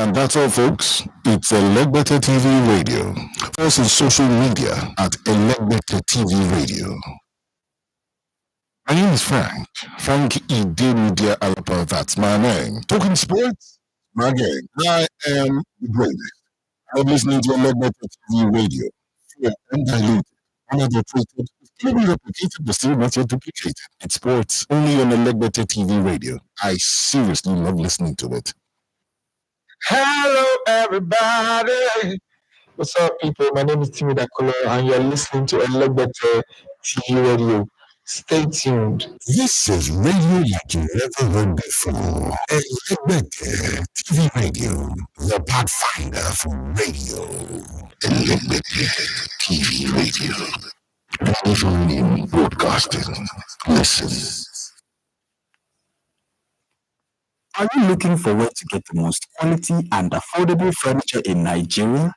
And that's all, folks. It's Elegbete TV Radio. Follow us on social media at Elegbete TV Radio. My name is Frank. Frank Idemudia Alapa. That's my name. Talking sports, my game. I am the greatest. I'm listening to Elegbete TV Radio. Pure, undiluted, unadulterated, clearly replicated, but still not yet duplicated. It's sports only on Elegbete TV Radio. I seriously love listening to it. Hello, everybody. What's up, people? My name is Timmy Dakolo, and you're listening to Elegbete TV Radio. Stay tuned. This is radio like you never heard before. Elegbete TV Radio, the pathfinder for radio. Elegbete TV Radio. Delivering broadcasting. Listen. Are you looking for where to get the most quality and affordable furniture in Nigeria?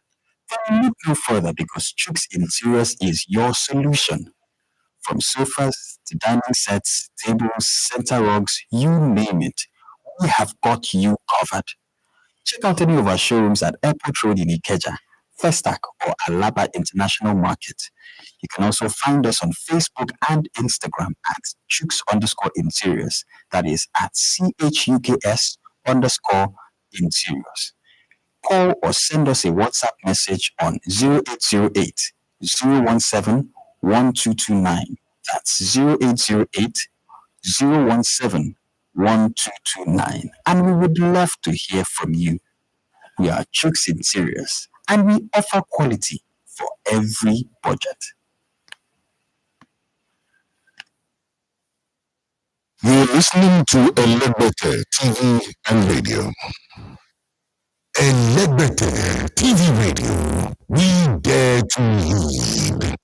Then look no further because Chooks Interiors is your solution. From sofas to dining sets, tables, center rugs, you name it, we have got you covered. Check out any of our showrooms at Airport Road in Ikeja, Festac, or Alaba International Market. You can also find us on Facebook and Instagram at Chooks_Interiors. That is at CHUKS_Interiors. Call or send us a WhatsApp message on 0808 017 1229. That's 0808 017 1229. And we would love to hear from you. We are Chooks Interiors, and we offer quality for every budget. You're listening to Elegbete TV and Radio. Elegbete TV Radio. We dare to lead.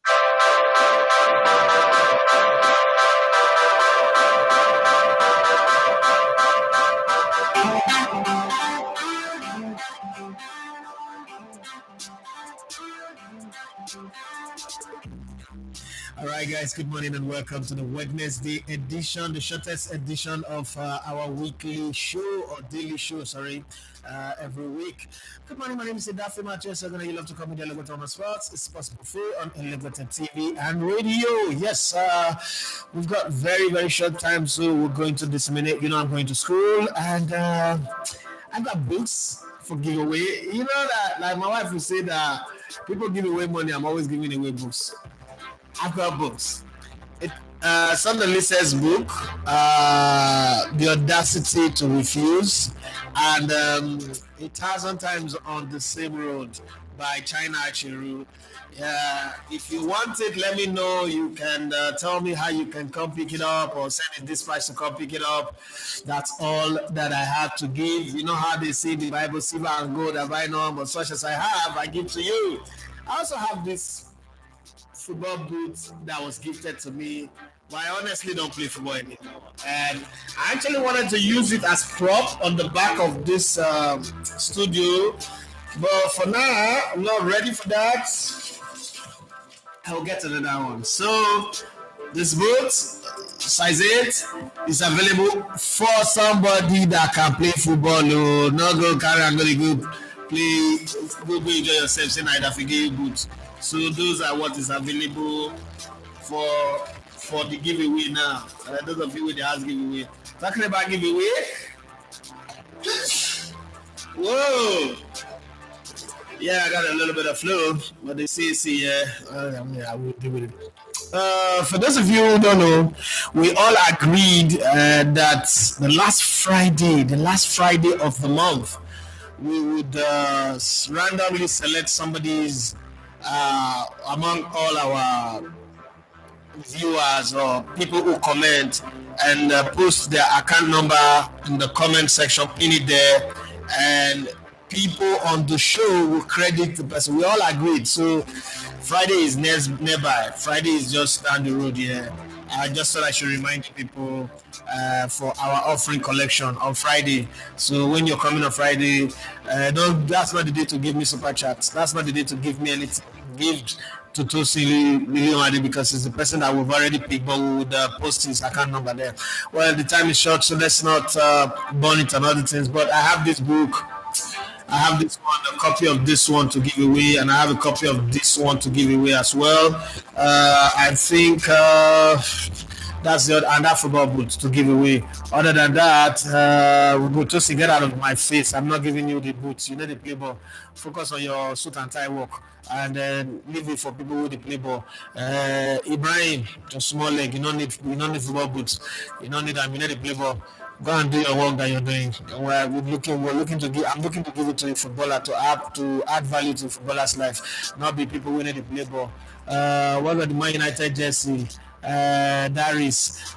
All right, guys, good morning and welcome to the Wednesday edition, the shortest edition of our weekly show or daily show, every week. Good morning, my name is Daffy Matthews. You love to call me the Elegbete on Sports. It's possible free on Elegbete TV and radio. Yes, we've got very, very short time, so we're going to disseminate. I'm going to school and I've got books for giveaway. You know that, like my wife will say that people give away money, I'm always giving away books. I've got books. Sunday Lisa's book, The Audacity to Refuse, and 1,000 Times on the Same Road by China Achiru. If you want it, let me know. You can tell me how you can come pick it up or send it this price to come pick it up. That's all that I have to give. You know how they say the Bible, silver and gold have I known, but such as I have, I give to you. I also have this football boots that was gifted to me, but I honestly don't play football anymore. And I actually wanted to use it as prop on the back of this studio, but for now, I'm not ready for that. I'll get another one. So this boot, size 8, is available for somebody that can play football. No, not go carry and go play, go enjoy yourself. Say I forget you boots. So those are what is available for the giveaway now. Those of you with the house giveaway. Talking about giveaway. Whoa. Yeah, I got a little bit of flu, but they say, I will deal with it. For those of you who don't know, we all agreed that the last Friday of the month, we would randomly select somebody's among all our viewers or people who comment and post their account number in the comment section, pin it there, and people on the show will credit the person. We all agreed. So Friday is nearby. Friday is just down the road here. I just thought I should remind people for our offering collection on Friday. So when you're coming on Friday, that's not the day to give me super chats. That's not the day to give me anything. Give to Tosi Million because it's the person that we've already picked, but we would post his account number there. Well, the time is short, so let's not burn it and other things. But I have this book. I have this one, a copy of this one to give away, and I have a copy of this one to give away as well. I think that's the other, and that football boot to give away. Other than that, we go just to get out of my face. I'm not giving you the boots. You know the play ball. Focus on your suit and tie work, and then leave it for people with the play ball. Ibrahim, just small leg. You don't need football boots. You don't need them. You need the play ball. Go and do your work that you're doing. We're looking to give. I'm looking to give it to a footballer to add value to footballer's life, not be people winning the play ball. What about the Man United jersey? Darius,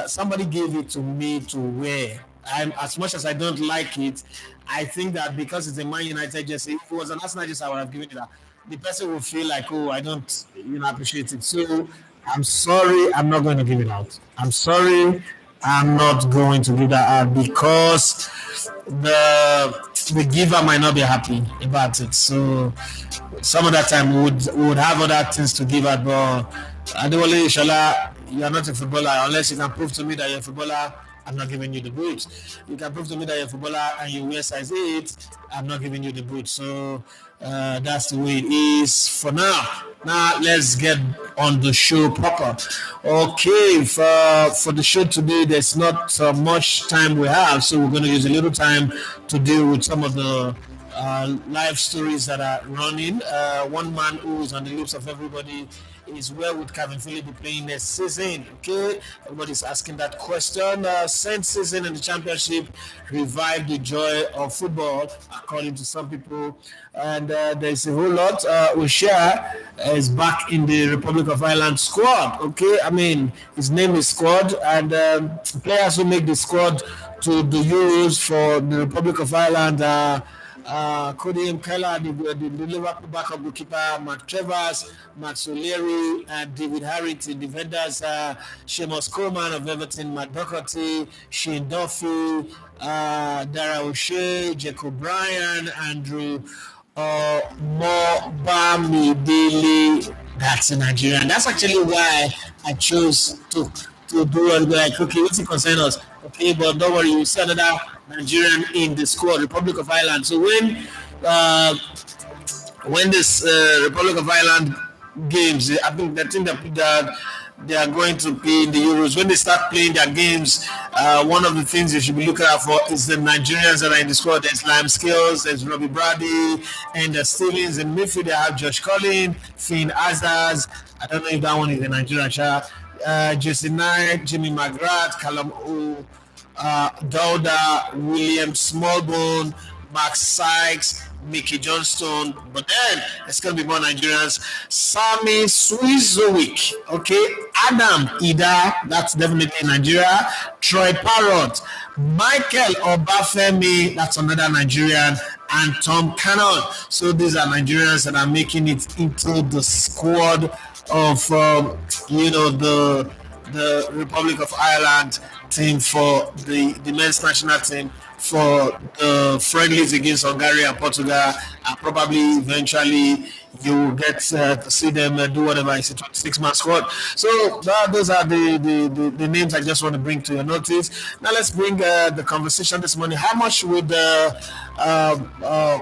somebody gave it to me to wear. As much as I don't like it, I think that because it's a Man United jersey, if it was an Arsenal jersey, I would have given it. The person will feel like, oh, I don't, appreciate it. So I'm sorry, I'm not going to give it out. I'm sorry, I'm not going to give that out because the giver might not be happy about it. So some of that time we would have other things to give out, but Adewale Ishola, you are not a footballer unless you can prove to me that you're a footballer. I'm not giving you the boot. You can prove to me that you're a footballer and you wear size 8. I'm not giving you the boot. So that's the way it is for now. Now let's get on the show proper. Okay, for the show today, there's not much time we have, so we're going to use a little time to deal with some of the live stories that are running. One man who is on the lips of everybody is where would Kevin Phillips be playing next season? Okay, everybody's asking that question. Since season in the championship revived the joy of football, according to some people, and there's a whole lot. O'Shea is back in the Republic of Ireland squad. Okay, I mean his name is squad, and players who make the squad to the Euros for the Republic of Ireland. Cody Keller, the Liverpool backup goalkeeper, Mark Travers, Max O'Leary, David Harrington, defenders, Seamus Coleman of Everton, Matt Doherty, Shane Duffy, Dara O'Shea, Jacob Bryan, Andrew Mobamidele. That's a Nigerian. That's actually why I chose to do it. Like, okay, what's it concern us? Okay, but don't worry, you see another Nigerian in the squad, Republic of Ireland. So when this Republic of Ireland games, I think the thing that they are going to play in the Euros. When they start playing their games, one of the things you should be looking out for is the Nigerians that are in the squad. There's Liam Scales, there's Robbie Brady, and Stevens. In midfield, they have Josh Collins, Finn Azaz. I don't know if that one is a Nigerian child. Jesse Knight, Jimmy McGrath, Callum Dauda, William Smallbone, Max Sykes, Mickey Johnstone, but then it's going to be more Nigerians. Sami Swizowick, okay, Adam Ida, that's definitely Nigeria. Troy Parrott, Michael Obafemi, that's another Nigerian, and Tom Cannon. So these are Nigerians that are making it into the squad of the Republic of Ireland team for the men's national team for the friendlies against Hungary and Portugal, and probably eventually you will get to see them do whatever. It's a 26-man squad. So those are the names I just want to bring to your notice. Now let's bring the conversation this morning. How much would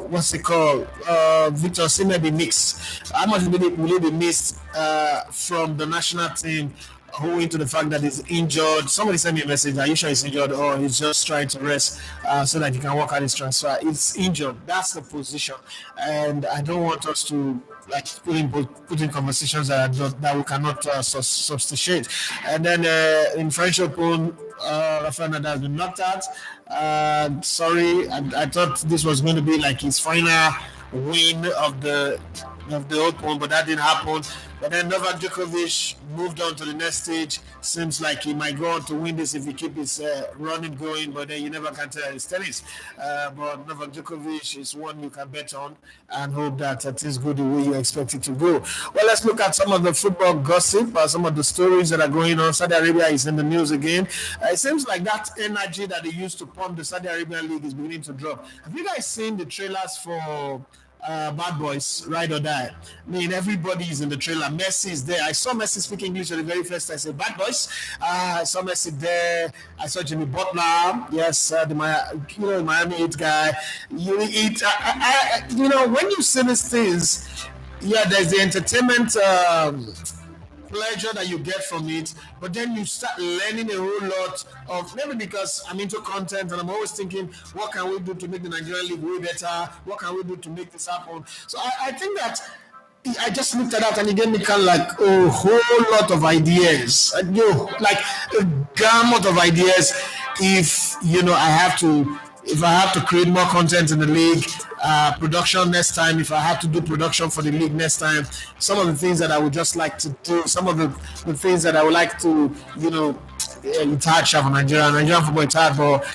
what's it called? Victor Osimhen be mixed? How much will it be missed from the national team? Owing to the fact that he's injured. Somebody sent me a message. Are you sure he's injured or he's just trying to rest so that he can work out his transfer? It's injured. That's the position, and I don't want us to put in conversations that we cannot substitute. And then in French Open, Rafael Nadal has been knocked out. Sorry, I thought this was going to be like his final win of the Open, but that didn't happen. But then Novak Djokovic moved on to the next stage. Seems like he might go on to win this if he keeps his running going, but then you never can tell his tennis. But Novak Djokovic is one you can bet on and hope that it is good the way you expect it to go. Well, let's look at some of the football gossip, some of the stories that are going on. Saudi Arabia is in the news again. It seems like that energy that they used to pump the Saudi Arabian League is beginning to drop. Have you guys seen the trailers for Bad Boys, Ride or Die. I mean, everybody is in the trailer. Messi is there. I saw Messi speak English for the very first time. I said, Bad Boys. I saw Messi there. I saw Jimmy Butler. Yes, the Miami Heat guy. When you see these things, yeah, there's the entertainment. Pleasure that you get from it, but then you start learning a whole lot of, maybe because I'm into content and I'm always thinking, what can we do to make the Nigerian league way better? What can we do to make this happen? So I think that I just looked at that and it gave me kind of like a whole lot of ideas, like a gamut of ideas. If I have to create more content in the league, production next time, if I have to do production for the league next time, some of the things that I would just like to do, some of the things that I would like to, it's hard for Nigerian football, it's hard, but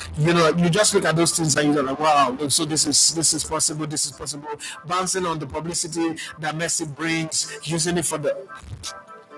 you just look at those things and you're like, wow, so this is possible, bouncing on the publicity that Messi brings, using it for the,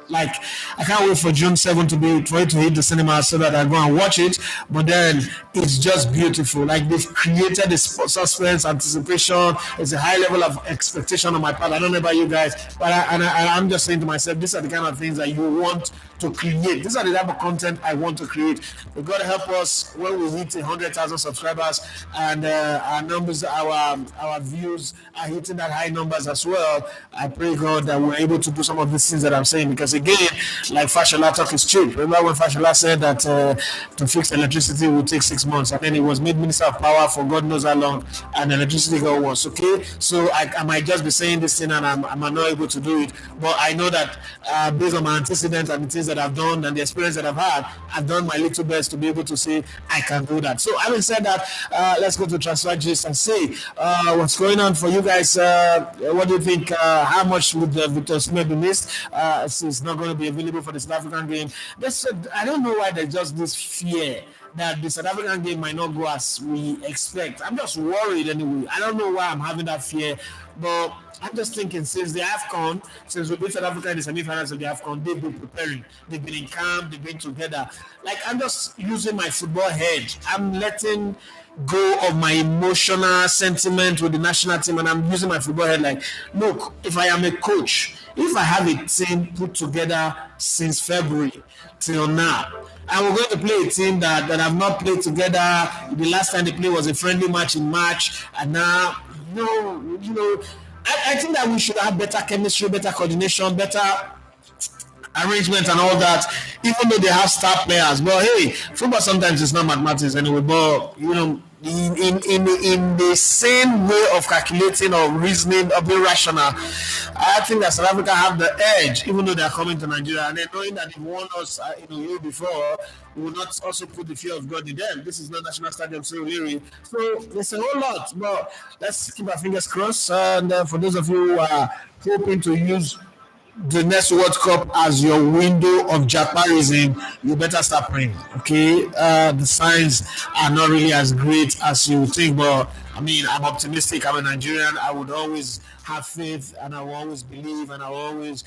like, I can't wait for June 7th for it to hit the cinema so that I go and watch it. But then it's just beautiful. Like, they've created this suspense, anticipation. It's a high level of expectation on my part. I don't know about you guys, but I'm just saying to myself, these are the kind of things that you want to create. These are the type of content I want to create. But God help us when we hit 100,000 subscribers and our numbers, our views are hitting that high numbers as well. I pray God that we're able to do some of these things that I'm saying, because again, like Fashola talk is cheap. Remember when Fashola said that to fix electricity would take 6 months, and then he was made Minister of Power for God knows how long, and electricity got worse. Okay, so I might just be saying this thing and I'm not able to do it, but I know that based on my antecedents and the things that I've done and the experience that I've had, I've done my little best to be able to say I can do that. So having said that, let's go to transfer gist and see what's going on for you guys. What do you think? How much would Victor Osimhen be missed? It's not going to be available for the South African game. I don't know why there's just this fear that the South African game might not go as we expect. I'm just worried anyway. I don't know why I'm having that fear, but I'm just thinking, since we beat South Africa in the semi-finals of the AFCON, they've been preparing. They've been in camp, they've been together. Like, I'm just using my football head. I'm letting go of my emotional sentiment with the national team, and I'm using my football head like, look, if I am a coach, if I have a team put together since February till now, and we're going to play a team that have not played together. The last time they played was a friendly match in March, and now, I think that we should have better chemistry, better coordination, better arrangement and all that, even though they have star players. But hey, football sometimes is not mathematics anyway. But in the same way of calculating or reasoning or being rational, I think that South Africa have the edge, even though they are coming to Nigeria, and then knowing that they won us year before, we will not also put the fear of God in them. This is not National Stadium, so there's a whole lot. But let's keep our fingers crossed. And for those of you who are hoping to use the next World Cup as your window of Japanism, you better start praying. Okay, the signs are not really as great as you think, but I mean, I'm optimistic. I'm a Nigerian. I would always have faith, and I will always believe, and I will always,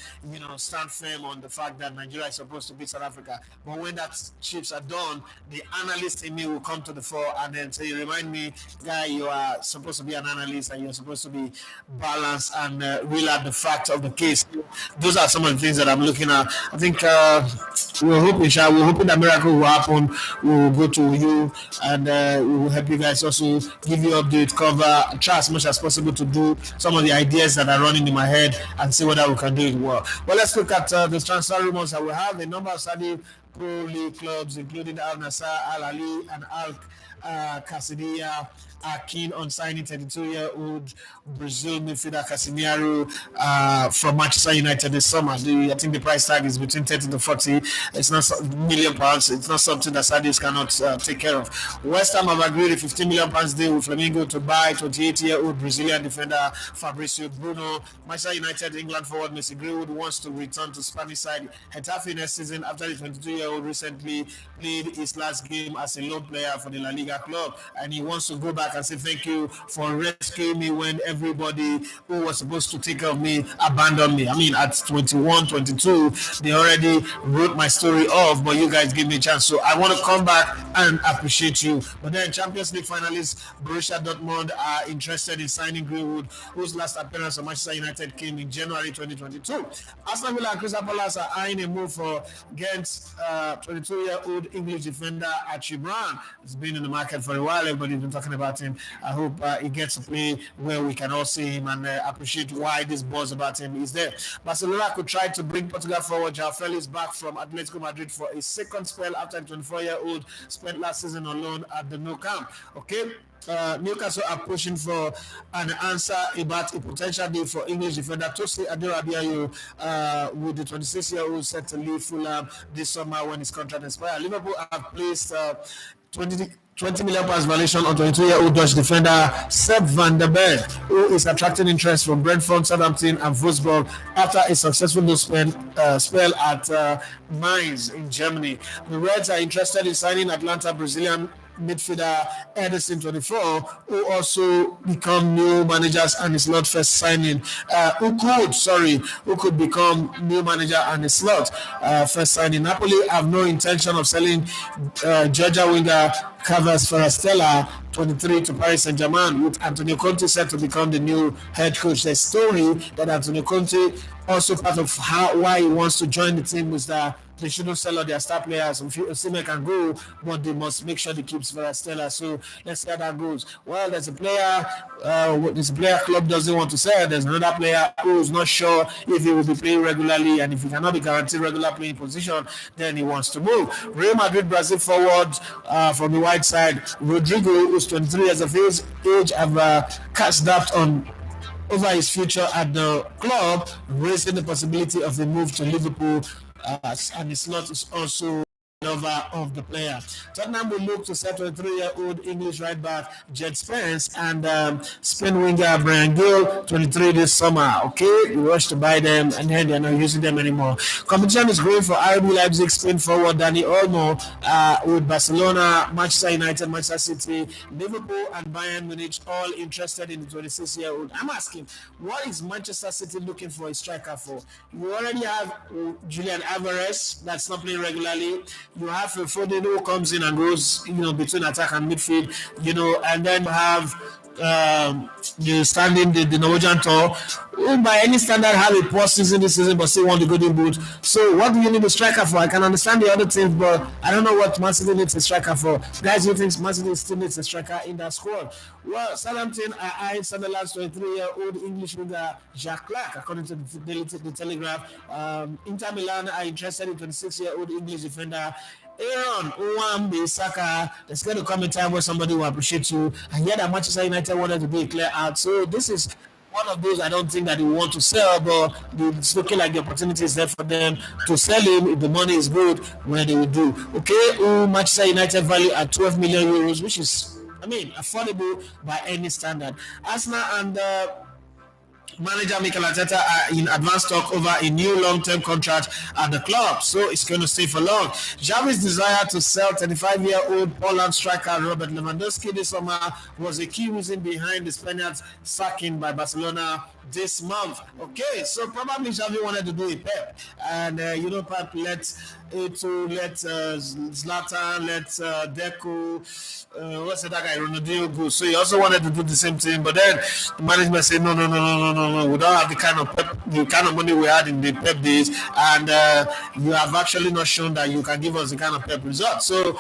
stand firm on the fact that Nigeria is supposed to beat South Africa. But when that chips are done, the analyst in me will come to the fore and then say, "Remind me, guy, you are supposed to be an analyst, and you're supposed to be balanced and reel out the facts of the case." Those are some of the things that I'm looking at. I think we're hoping that miracle will happen. We will go to you, and we will help you guys also give you update, cover, try as much as possible to do some of the ideas that are running in my head and see whether we can do it well. But let's look at the transfer rumors that we have. A number of Saudi Pro League clubs, including Al Nassr, Al Ahly, and Al Qasidiyah, are keen on signing 32-year-old Brazil midfielder Casemiro from Manchester United this summer. I think the price tag is between 30 to 40. It's not £1 million. It's not something that Saudis cannot take care of. West Ham have agreed a £15 million deal with Flamengo to buy 28-year-old Brazilian defender Fabricio Bruno. Manchester United England forward Messi Greenwood wants to return to Spanish side Getafe next season after the 22-year-old 22-year-old recently played his last game as a loan player for the La Liga club, and he wants to go back and say thank you for rescuing me when everybody who was supposed to take care of me abandoned me. I mean, at 21, 22, they already wrote my story off, but you guys gave me a chance. So I want to come back and appreciate you. But then Champions League finalists Borussia Dortmund are interested in signing Greenwood, whose last appearance for Manchester United came in January 2022. Aston Villa and Crystal Palace are eyeing a move for Ghent's 22-year-old English defender Archie Brown. He's been in the market for a while. Everybody's been talking about him. I hope he gets to play where we can all see him and appreciate why this buzz about him is there. Barcelona could try to bring Portugal forward. João Felix back from Atletico Madrid for a second spell after the 24-year-old spent last season on loan at the Nou Camp. Okay. Newcastle are pushing for an answer about a potential deal for English defender Tosin Adebayo with the 26-year-old set to leave Fulham this summer when his contract expires. Liverpool have placed 20 million pounds valuation on 22-year-old Dutch defender Sepp van der Berg, who is attracting interest from Brentford, Southampton, and Wolfsburg after a successful spell at Mainz in Germany. The Reds are interested in signing Atlanta Brazilian midfielder Edison 24, who also become new managers and is not first signing. Who could become new manager and is not first signing. Napoli have no intention of selling Georgia winger Carlos Forastella, 23, to Paris Saint-Germain, with Antonio Conte set to become the new head coach. The story that Antonio Conte, also part of why he wants to join the team, was that they shouldn't sell all their star players. Osimhen can go, but they must make sure they keep Forastella. So let's see how that goes. Well, there's a player club doesn't want to sell. There's another player who's not sure if he will be playing regularly, and if he cannot be guaranteed regular playing position, then he wants to move. Real Madrid Brazil forward from the white side, Rodrigo, who's 23 years of age, have cast doubt over his future at the club, raising the possibility of a move to Liverpool, and his slot is also over of the player. Tottenham will look to set 23-year-old English right back Jed Spence and Spain winger Brian Gill, 23 this summer. Okay, we rush to buy them and then they're not using them anymore. Competition is growing for RB Leipzig Spain forward Dani Olmo with Barcelona, Manchester United, Manchester City, Liverpool, and Bayern Munich all interested in the 26-year-old. I'm asking, what is Manchester City looking for a striker for? You already have Julian Alvarez that's not playing regularly. You have Foden who comes in and goes, between attack and midfield, and then you have the Norwegian tour, who by any standard have a poor season this season but still won the Golden Boot. So what do you need a striker for? I can understand the other teams, but I don't know what Man City needs a striker for. Guys, you think Man City still needs a striker in that squad? Well, Southampton are eyeing Sunderland's 23-year-old English winger Jacques Clark, according to the Telegraph. Inter Milan are interested in 26-year-old English defender Aaron Wan-Bissaka. There's going to come a time where somebody will appreciate you, and yet that Manchester United wanted to be a clear out. So this is one of those I don't think that they want to sell, but it's looking like the opportunity is there for them to sell him if the money is good, where they will do. Okay, Manchester United value at 12 million euros, which is, affordable by any standard. Arsenal and manager Mikel Arteta are in advanced talk over a new long-term contract at the club, so it's going to stay for long. Xavi's desire to sell 35-year-old Poland striker Robert Lewandowski this summer was a key reason behind the Spaniards sacking by Barcelona this month. Okay, so probably Xavi wanted to do a Pep, and Pep let Zlatan, let Deco, what's that guy, Ronaldinho go. So he also wanted to do the same thing, but then the management said no. We don't have the kind of money we had in the Pep days, and you have actually not shown that you can give us the kind of Pep result. So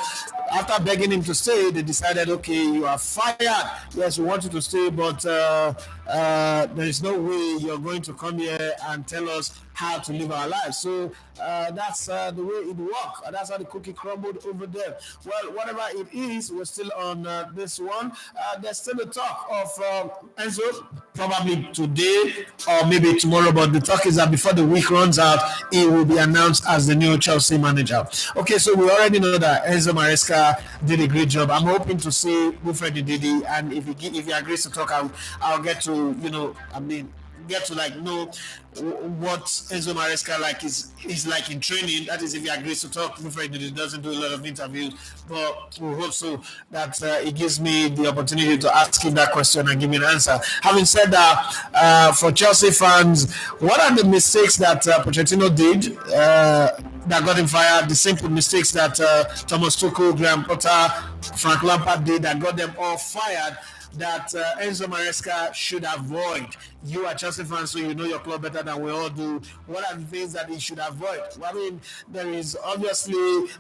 after begging him to stay, they decided, okay, you are fired. Yes, we want you to stay, but there is no way you're going to come here and tell us how to live our lives. So that's the way it works. That's how the cookie crumbled over there. Well, whatever it is, we're still on this one. There's still a talk of Enzo, probably today or maybe tomorrow, but the talk is that before the week runs out, he will be announced as the new Chelsea manager. Okay, so we already know that Enzo Maresca did a great job. I'm hoping to see Wilfred Ndidi, and if he agrees to talk, I'll get to, get to like know what Enzo Maresca like is like in training. That is, if he agrees to talk. Afraid he doesn't do a lot of interviews, but we hope so that it gives me the opportunity to ask him that question and give me an answer. Having said that, for Chelsea fans, what are the mistakes that Pochettino did that got him fired? The simple mistakes that Thomas Tuchel, Graham Potter, Frank Lampard did that got them all fired, that Enzo Maresca should avoid. You are Chelsea fans, so you know your club better than we all do. What are the things that he should avoid? Well, I mean, there is obviously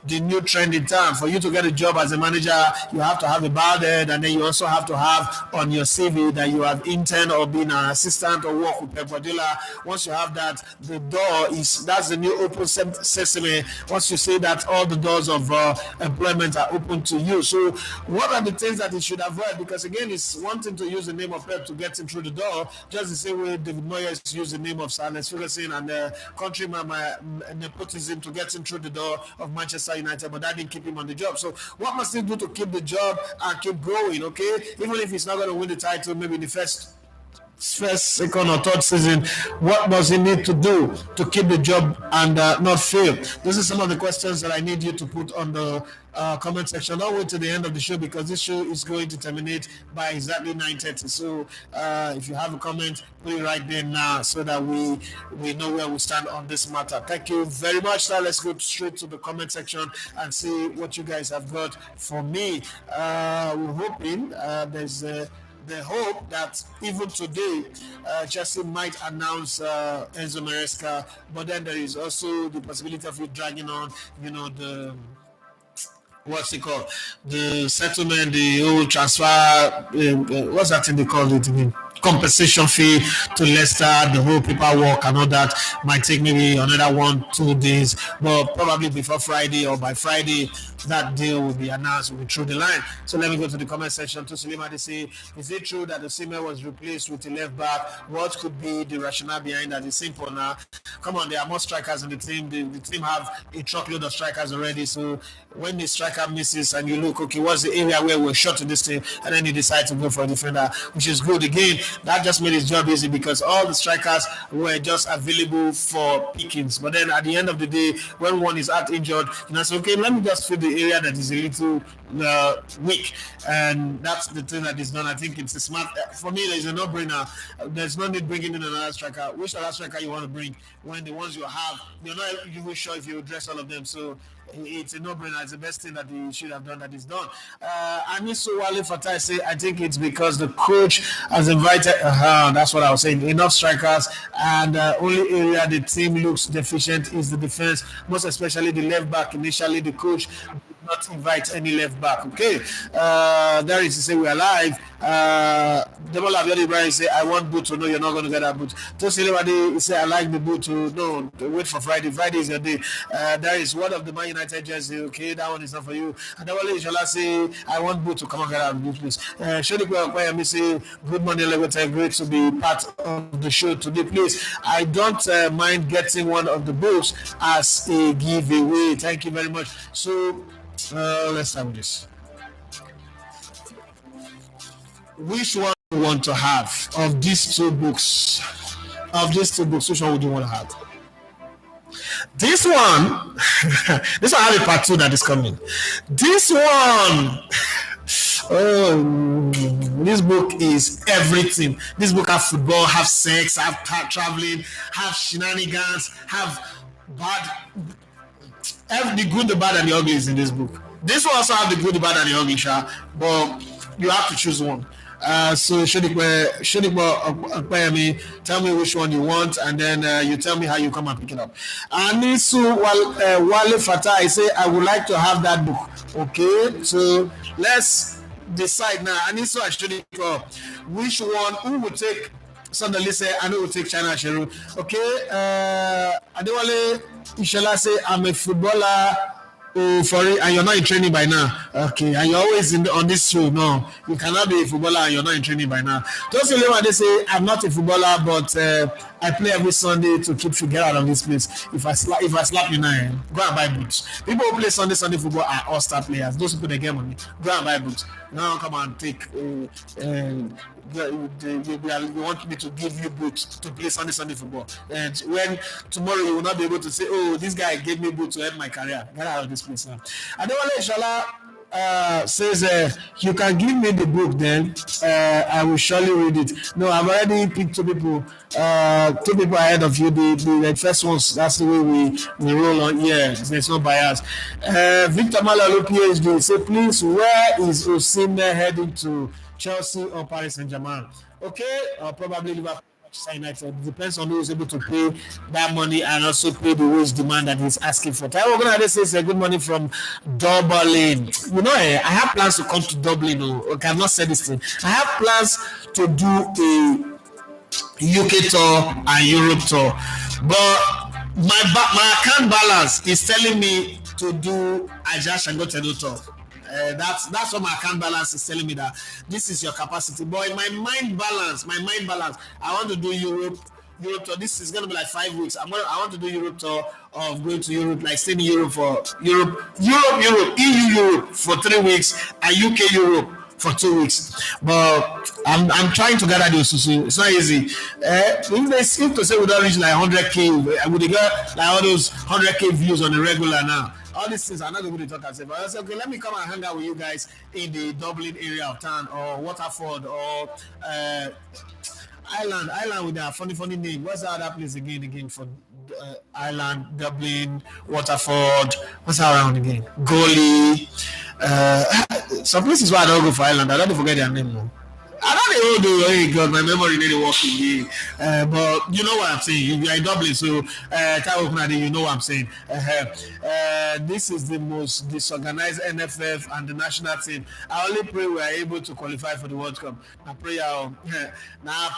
the new trend in town. For you to get a job as a manager, you have to have a bald head, and then you also have to have on your CV that you have intern or been an assistant or work with Pep Guardiola. Once you have that, the door that's the new open sesame. Once you say that, all the doors of employment are open to you. So what are the things that he should avoid? Because again, it's one thing to use the name of Pep to get him through the door, just the same way David Moyes used the name of Sir Alex Ferguson and countryman nepotism to get him through the door of Manchester United, but that didn't keep him on the job. So what must he do to keep the job and keep going, okay? Even if he's not going to win the title, maybe in the first, second, or third season, what does he need to do to keep the job and not fail? This is some of the questions that I need you to put on the comment section all the way to the end of the show, because this show is going to terminate by exactly 9:30. So if you have a comment, put it right there now so that we know where we stand on this matter. Thank you very much, sir. Let's go straight to the comment section and see what you guys have got for me. We're hoping there's the hope that even today Chelsea might announce Enzo Maresca, but then there is also the possibility of it dragging on, the what's it called, the settlement, the whole transfer, what's that thing they call it again? Compensation fee to Leicester, the whole paperwork and all that might take maybe another 1-2 days, but probably before Friday or by Friday that deal will be announced, will be through the line. So let me go to the comment section. To Suleiman, they say, is it true that Osimhen was replaced with a left back? What could be the rationale behind that? It's simple now. Come on, there are more strikers in the team. The team have a truckload of strikers already. So when the striker misses and you look, okay, what's the area where we're short in this team? And then you decide to go for a defender, which is good. Again, that just made his job easy because all the strikers were just available for pickings. But then at the end of the day, when one is out injured, say, okay, let me just fill the area that is a little weak. And that's the thing that is done. I think it's a smart. For me, there's a no-brainer. There's no need bringing in another striker. Which other striker you want to bring when the ones you have, you're not even sure if you address all of them. So it's a no-brainer. It's the best thing that he should have done that is done. Aniso Wale Fatai say, I think it's because the coach has invited, that's what I was saying, enough strikers, and only area the team looks deficient is the defense, most especially the left back. Initially, the coach did not invite any left back. Okay, there is to say we're live. Demola Abiodi Ibrahim say, I want boot to know you're not going to get that boot. Tosi Lewade say, I like the boot to no, wait for Friday. Friday is your day. There is one of the Man United jersey. Okay, that one is not for you. And then Wale Ishola say, I want boot to come and get that boot, please. Shonikwe Okwayemi say, good morning, Legote. Great to be part of the show today, please. I don't mind getting one of the books as a giveaway. Thank you very much. So let's have this. Which one do you want to have of these two books? Which one would you want to have? This one, this one has a part 2 that is coming. This one, this book is everything. This book have football, have sex, have traveling, have shenanigans, have the good, the bad, and the ugly is in this book. This one also have the good, the bad, and the ugly, but you have to choose one. So Shonikwe Akpayemi, tell me which one you want, and then you tell me how you come and pick it up. Anisu Wale Fata, I say I would like to have that book. Okay, so let's decide now. Anisu Ashtonikwe, which one? Who will take? Suddenly say I know will take China Sheru. Okay, Adewale Ishola say I'm a footballer. Oh, for it, and you're not in training by now. Okay, and you're always on this show. No, you cannot be a footballer and you're not in training by now. Just they say I'm not a footballer, but I play every Sunday to keep fit, get out of this place. If I slap you now, go and buy boots. People who play Sunday football are all star players. Those people they get money. Go and buy boots. Now come and take. You want me to give you boots to play Sunday football, and when tomorrow you will not be able to say, oh, this guy gave me boots to help my career. Get out of this place now. Adewale Ishola says you can give me the book, then I will surely read it. No, I've already picked two people ahead of you. The first ones, that's the way we roll on. Yeah, there's no bias. Victor Malalo PhD say, please, where is Osimhen heading to? Chelsea or Paris Saint-Germain? Okay, or probably Liverpool. United. Depends on who is able to pay that money and also pay the wage demand that he's asking for. Taiwo Ogunade says good money from Dublin. You know, I have plans to come to Dublin. Okay, I've not said this thing. I have plans to do a UK tour and Europe tour, but my account balance is telling me to do Ajax and go to the tour. That's what my account balance is telling me, that this is your capacity. But in my mind balance, I want to do Europe tour. This is going to be like 5 weeks. I want to do Europe tour of going to Europe, like staying in Europe for Europe, EU Europe for 3 weeks, and UK Europe for 2 weeks. But I'm trying to gather those. It's not easy. If they seem to say we don't reach like 100K, would they get like all those 100K views on the regular now? All these things are not going to talk as if. But I said, okay, let me come and hang out with you guys in the Dublin area of town, or Waterford, or Ireland with their funny name. What's the other place again for Ireland, Dublin, Waterford? What's that around again? Goalie. Some places where I don't go for Ireland, I don't forget their name now. I don't know, hey God, my memory really working here. But you know what I'm saying. You are in Dublin, so Taiwo Ogunade, you know what I'm saying. This is the most disorganized NFF and the national team. I only pray we are able to qualify for the World Cup. Now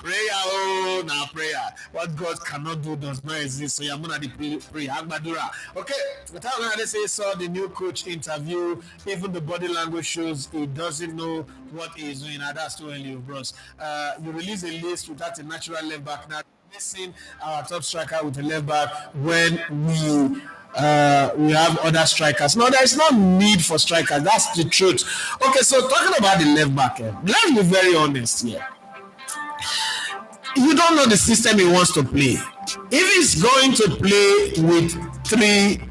prayer. What God cannot do does not exist. So you're gonna pray. Agbadura. Okay, Taiwo Ogunade says saw the new coach interview. Even the body language shows he doesn't know what he's doing. Now that's too early. Bros. You release a list without a natural left back. Now missing our top striker with a left back when we have other strikers. No, there is no need for strikers. That's the truth. Okay, so talking about the left back, let's be very honest here. You don't know the system he wants to play. If he's going to play with 3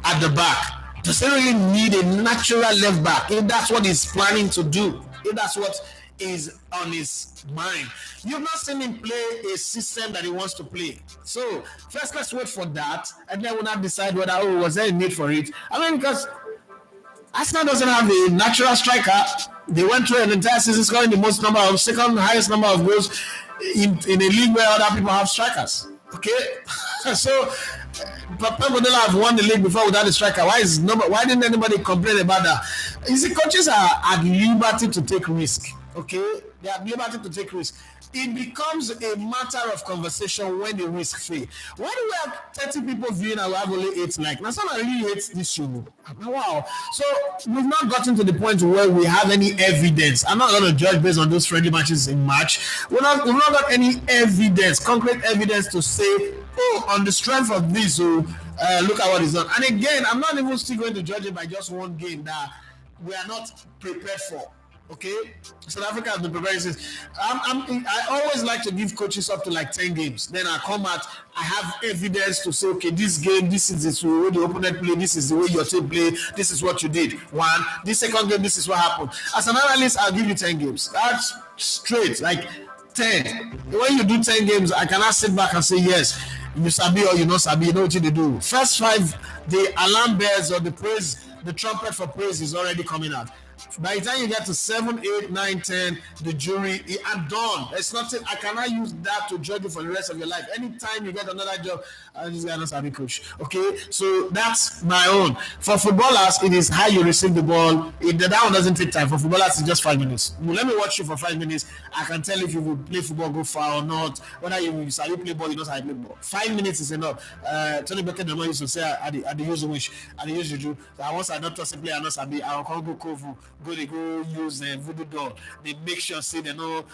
at the back, does he really need a natural left back? If that's what he's planning to do, if that's what is on his mind. You've not seen him play a system that he wants to play. So first, let's wait for that, and then we'll not decide whether was there a need for it. I mean, because Arsenal doesn't have a natural striker. They went through an entire season scoring the most number of second highest number of goals in a league where other people have strikers. Okay, so Pep Guardiola have won the league before without a striker. Why didn't anybody complain about that? You see, coaches are at liberty to take risk. Okay, they are liberty to take risk. It becomes a matter of conversation when the risk fail. Why do we have 30 people viewing and we have only 8 like? Now, someone really hates this show. Wow. So, we've not gotten to the point where we have any evidence. I'm not going to judge based on those friendly matches in March. We've not got any evidence, concrete evidence to say, oh, on the strength of this, look at what is done. And again, I'm not even still going to judge it by just one game that we are not prepared for. Okay, South Africa has been preparing since. I always like to give coaches up to like 10 games. Then I come out, I have evidence to say, okay, this game, this is the way the opponent play, this is the way your team play, this is what you did. One, this second game, this is what happened. As an analyst, I'll give you 10 games. That's straight, like 10. When you do 10 games, I cannot sit back and say, yes, you sabi or you not sabi, you know what you do. First 5, the alarm bells or the trumpet for praise is already coming out. By the time you get to 7, 8, 9, 10, the jury, I'm done. It's nothing. I cannot use that to judge you for the rest of your life. Anytime you get another job, this guy knows how to coach. Okay, so that's my own. For footballers, it is how you receive the ball. That one doesn't take time. For footballers, it's just 5 minutes. Let me watch you for 5 minutes. I can tell if you will play football, go far or not. Whether you play ball, you know how you play ball. 5 minutes is enough. Tony Beckett used to say, I use which, I use you. Once I don't trust a player, I know Sabi, I will call go Kovu. go use voodoo doll. They make sure say they don't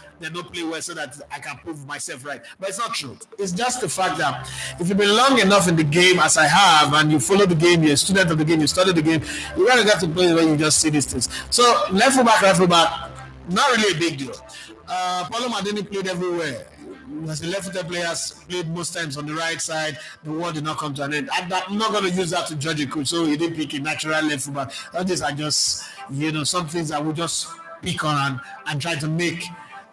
play well so that I can prove myself right. But it's not true. It's just the fact that if you've been long enough in the game as I have, and you follow the game, you're a student of the game, you study the game, you gotta get to a place where you just see these things. So left full back, not really a big deal. Paulo Maldini played everywhere. As the left-footed players played most times on the right side, the war did not come to an end. I'm not going to use that to judge a coach, so he didn't pick a natural left fullback. All these are just, some things that we just pick on and try to make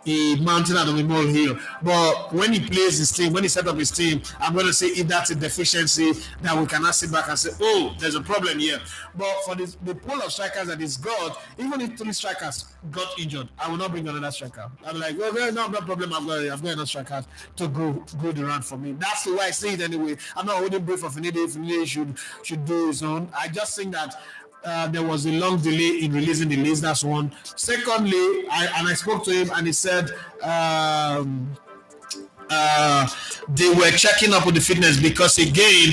a mountain out of a molehill. But when he plays his team, when he set up his team, I'm going to say if that's a deficiency, that we cannot sit back and say, oh, there's a problem here. But for the pool of strikers that he's got, even if 3 strikers got injured, I will not bring another striker. I'm like, well, no problem. I've got enough strikers to go the round for me. That's the way I see it anyway. I'm not holding brief of Finidi. Finidi should do his own. I just think that there was a long delay in releasing the list. That's one. Secondly, I spoke to him and he said they were checking up with the fitness because again,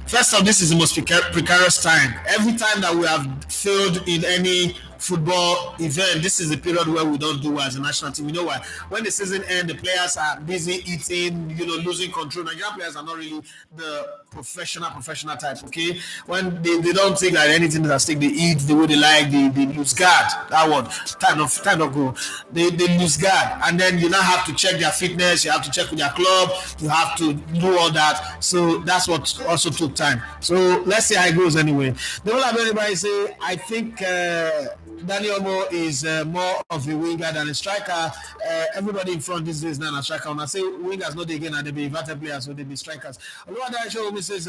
first of all, this is the most precarious time. Every time that we have failed in any football event, this is the period where we don't do well as a national team. You know why? When the season ends, the players are busy eating, losing control. Nigerian players are not really the professional type, okay? When they don't think that anything is at stake, they eat the way they like, they lose guard. That one, time of go. They lose guard. And then you now have to check their fitness, you have to check with their club, you have to do all that. So that's what also took time. So let's see how it goes anyway. They will have anybody say, I think Daniel Mo is more of a winger than a striker. Everybody in front these days now a striker. When I say wingers, not again, and they be inverted players, so they be strikers. Oluwadare says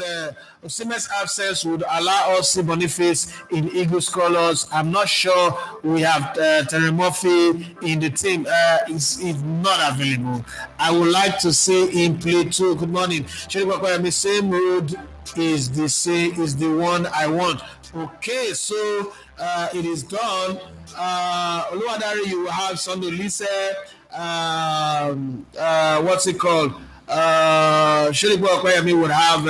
Osimhen's absence would allow us to see Boniface in Eagles colours. I'm not sure we have Terry Murphy in the team. He's not available. I would like to see him play too. Good morning. Same road is the one I want. Okay, so it is done. Oluwadare, you will have Sunday Lise. What's it called? Shirikbo Okoyemi would have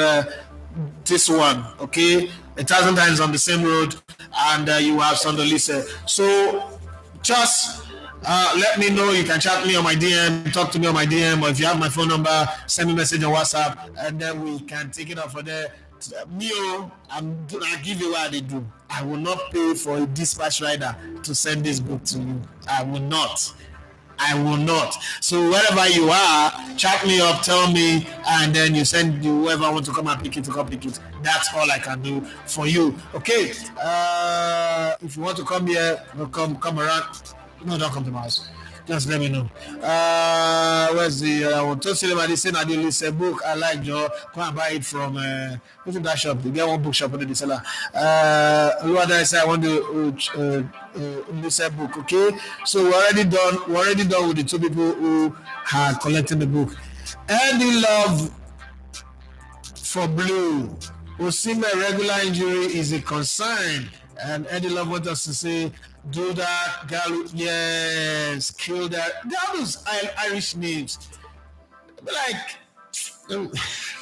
this one, okay? 1,000 times on the same road, and you have Sunday Lise. So just let me know. You can chat me on my DM, talk to me on my DM, or if you have my phone number, send me a message on WhatsApp, and then we can take it off for there. I'll give you what they do. I will not pay for a dispatch rider to send this book to you. I will not. So wherever you are, chat me up, tell me, and then you send whoever want to come and pick it to come pick it. That's all I can do for you. Okay. If you want to come here, come around. No, don't come to my house. Just let me know. Where's the other one? Told somebody saying I did list a book. I like Joe. Go and buy it from what's that shop? They get one bookshop in the seller. What I say I want to list a book. Okay, so we're already done with the 2 people who are collecting the book. Any love for blue? Osimhen regular injury is a concern, and Eddie Love wants us to say, do that, Gallo, yes, kill that. All those Irish names. Like,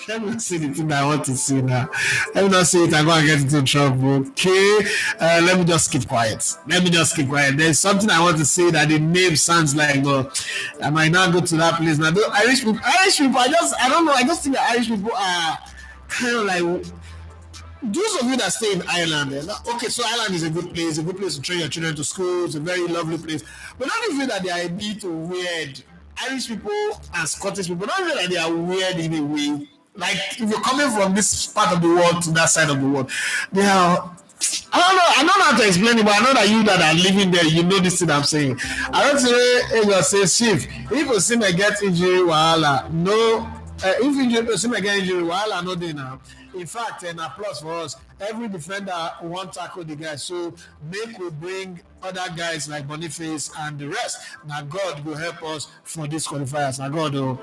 let me see the thing that I want to see now. Let me not say it, I'm going to get into trouble. Okay, let me just keep quiet. There's something I want to say that the name sounds like, but I might not go to that place now. Irish people, I don't know, I just think that Irish people are kind of like, those of you that stay in Ireland, okay, so Ireland is a good place to train your children to school. It's a very lovely place. But don't you feel that they are a bit weird? Irish people and Scottish people, don't you feel that they are weird in a way? Like, if you're coming from this part of the world to that side of the world, they are... I don't know how to explain it, but I know that you that are living there, you know this thing I'm saying. I don't say, Enzo says, Chief, if Osimhen get injury, wahala, no... if Osimhen get injury, wahala, no day now. In fact, an applause for us. Every defender won't tackle the guy. So make we bring other guys like Boniface and the rest. Now God will help us for these qualifiers. Now God will.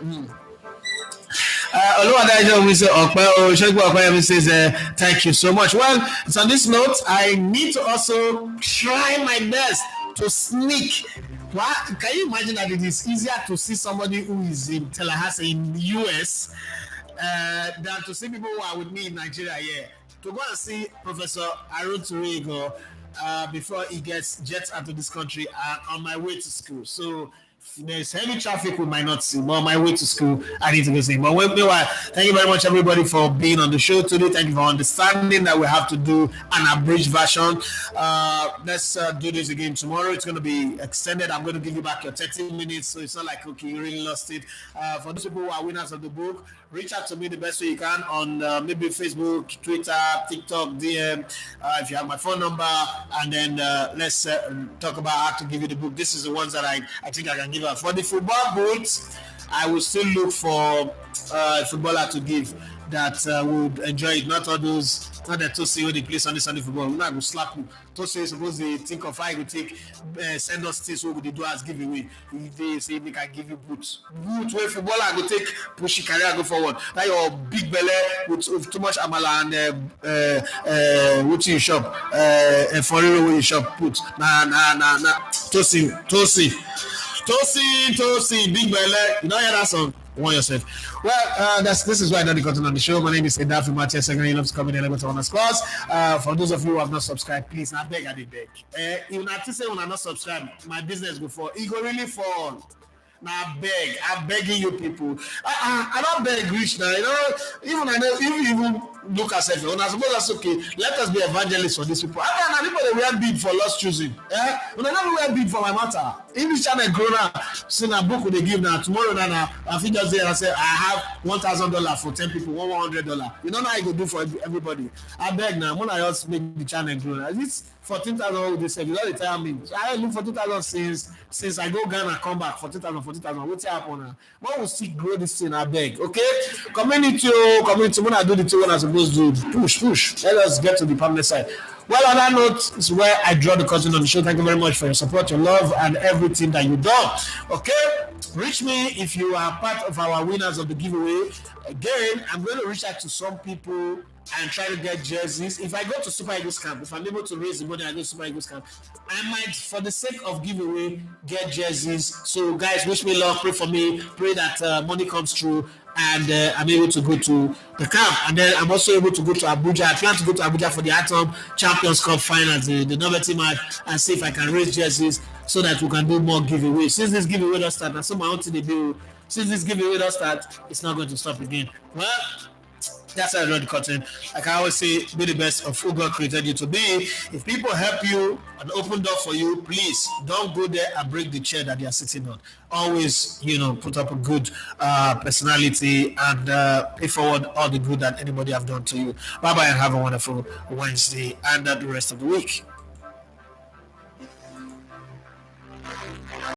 Says, thank you so much. Well, it's on this note, I need to also try my best to sneak. What? Can you imagine that it is easier to see somebody who is in Tallahassee in the US than to see people who are with me in Nigeria here? To go and see Professor Arun Turigo, before he gets jets out of this country on my way to school. So if there's heavy traffic we might not see, but on my way to school, I need to go see him. But meanwhile, thank you very much, everybody, for being on the show today. Thank you for understanding that we have to do an abridged version. Let's do this again tomorrow. It's going to be extended. I'm going to give you back your 30 minutes, so it's not like, okay, you really lost it. For those people who are winners of the book, reach out to me the best way you can on maybe Facebook, Twitter, TikTok, DM, if you have my phone number, and then let's talk about how to give you the book. This is the ones that I think I can give out. For the football boots, I will still look for a footballer to give that would enjoy it, not all those, not that Tosi when they play Sunday football. We're not going to slap you. Tosi suppose they think of how you take, send us things what we do as giveaway. They say, make I give you boots. Boots where footballer go take, push your career, go forward. Now your big belly with too much amala and what you shop, for real what you shop, put. Nah. Tosi, big belly. You know hear that song? Want yourself. Well, this is why I know the content on the show. My name is Edafi Matthias. He loves comedy and I on scores. For those of you who have not subscribed, please, I beg. Even after say when I'm not subscribed, my business go fall. It go really fall. Now beg, I'm begging you people. I don't beg rich now. You know, even I know even look at self. When I suppose that's okay. Let us be evangelists for these people. I mean, people they wear bid for lost choosing. When I never wear bid for my matter. If this channel grow now, see a book they give now. Tomorrow now, I think just there I say I have $1,000 for 10 people, $100. You know how I go do for everybody. I beg now. When I just make the channel grow now, it's 14,000 they say. You know they tell me. So I look for 2,000 since I go Ghana, come back 14,000. What's happen now? What will still grow this thing? I beg. Okay, community. When I do the thing when I'm supposed to do, push. Let us get to the permanent side. Well, on that note, is where I draw the curtain on the show. Thank you very much for your support, your love, and everything that you do. Okay, reach me if you are part of our winners of the giveaway. Again, I'm going to reach out to some people and try to get jerseys. If I go to Super Eagles camp, if I'm able to raise the money, I go to Super Eagles camp. I might, for the sake of giveaway, get jerseys. So, guys, wish me luck. Pray for me. Pray that money comes through. And I'm able to go to the camp. And then I'm also able to go to Abuja. I plan to go to Abuja for the Atom Champions Cup finals, the novelty match, and see if I can raise jerseys so that we can do more giveaways. Since this giveaway does start, and so my own thing they do, since this giveaway does start, it's not going to stop again. Well, that's how I draw the curtain. Like I always say, be the best of who God created you to be. If people help you and open door for you, please don't go there and break the chair that they are sitting on. Always, put up a good personality and pay forward all the good that anybody have done to you. Bye-bye and have a wonderful Wednesday and the rest of the week.